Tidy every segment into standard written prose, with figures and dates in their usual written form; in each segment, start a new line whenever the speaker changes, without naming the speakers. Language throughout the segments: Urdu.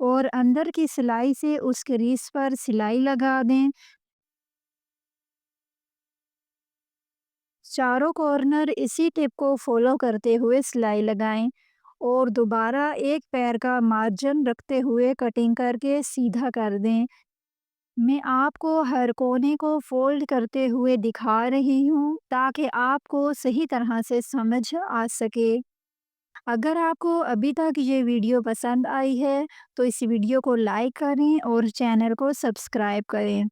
اور اندر کی سلائی سے اس کریز پر سلائی لگا دیں۔ چاروں کارنر اسی ٹپ کو فالو کرتے ہوئے سلائی لگائیں اور دوبارہ ایک پیر کا مارجن رکھتے ہوئے کٹنگ کر کے سیدھا کر دیں۔ میں آپ کو ہر کونے کو فولڈ کرتے ہوئے دکھا رہی ہوں تاکہ آپ کو صحیح طرح سے سمجھ آ سکے۔ اگر آپ کو ابھی تک یہ ویڈیو پسند آئی ہے تو اس ویڈیو کو لائک کریں اور چینل کو سبسکرائب کریں۔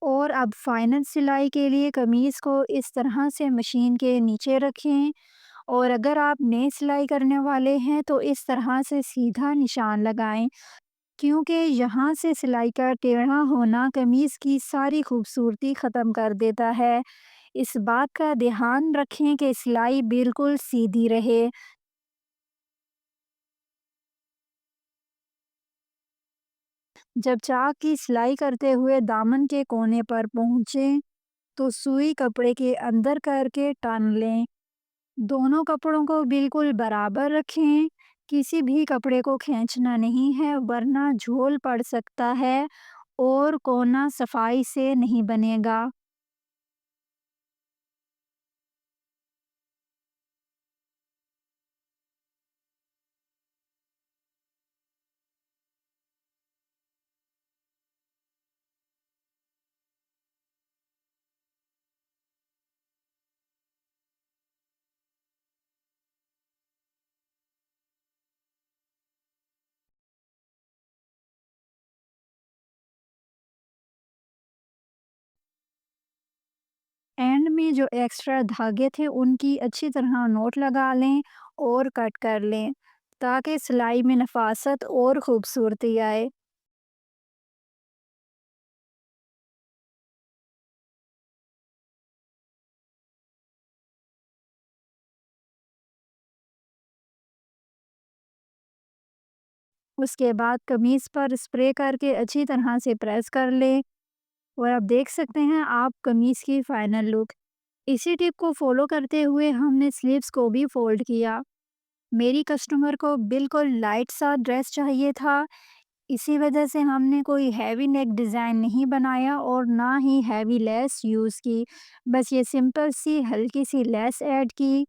اور اب فائنل سلائی کے لیے قمیص کو اس طرح سے مشین کے نیچے رکھیں اور اگر آپ نئی سلائی کرنے والے ہیں تو اس طرح سے سیدھا نشان لگائیں، کیونکہ یہاں سے سلائی کا ٹیڑھا ہونا قمیص کی ساری خوبصورتی ختم کر دیتا ہے۔ اس بات کا دھیان رکھیں کہ سلائی بالکل سیدھی رہے۔ جب چاک کی سلائی کرتے ہوئے دامن کے کونے پر پہنچیں تو سوئی کپڑے کے اندر کر کے ٹان لیں۔ دونوں کپڑوں کو بالکل برابر رکھیں، کسی بھی کپڑے کو کھینچنا نہیں ہے ورنہ جھول پڑ سکتا ہے اور کونا صفائی سے نہیں بنے گا۔ اینڈ میں جو ایکسٹرا دھاگے تھے ان کی اچھی طرح نوٹ لگا لیں اور کٹ کر لیں تاکہ سلائی میں نفاست اور خوبصورتی آئے۔ اس کے بعد قمیص پر اسپرے کر کے اچھی طرح سے پریس کر لیں اور آپ دیکھ سکتے ہیں آپ قمیص کی فائنل لک۔ اسی ٹپ کو فالو کرتے ہوئے ہم نے سلیوز کو بھی فولڈ کیا۔ میری کسٹمر کو بالکل لائٹ سا ڈریس چاہیے تھا، اسی وجہ سے ہم نے کوئی ہیوی نیک ڈیزائن نہیں بنایا اور نہ ہی ہیوی لیس یوز کی، بس یہ سمپل سی ہلکی سی لیس ایڈ کی۔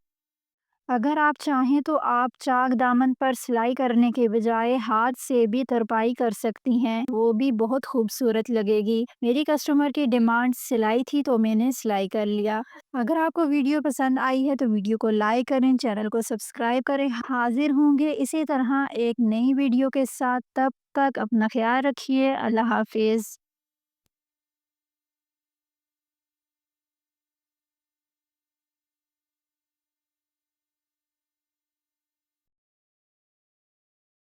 اگر آپ چاہیں تو آپ چاک دامن پر سلائی کرنے کے بجائے ہاتھ سے بھی ترپائی کر سکتی ہیں، وہ بھی بہت خوبصورت لگے گی۔ میری کسٹمر کی ڈیمانڈ سلائی تھی تو میں نے سلائی کر لیا۔ اگر آپ کو ویڈیو پسند آئی ہے تو ویڈیو کو لائک کریں، چینل کو سبسکرائب کریں۔ حاضر ہوں گے اسی طرح ایک نئی ویڈیو کے ساتھ، تب تک اپنا خیال رکھیے۔ اللہ حافظ۔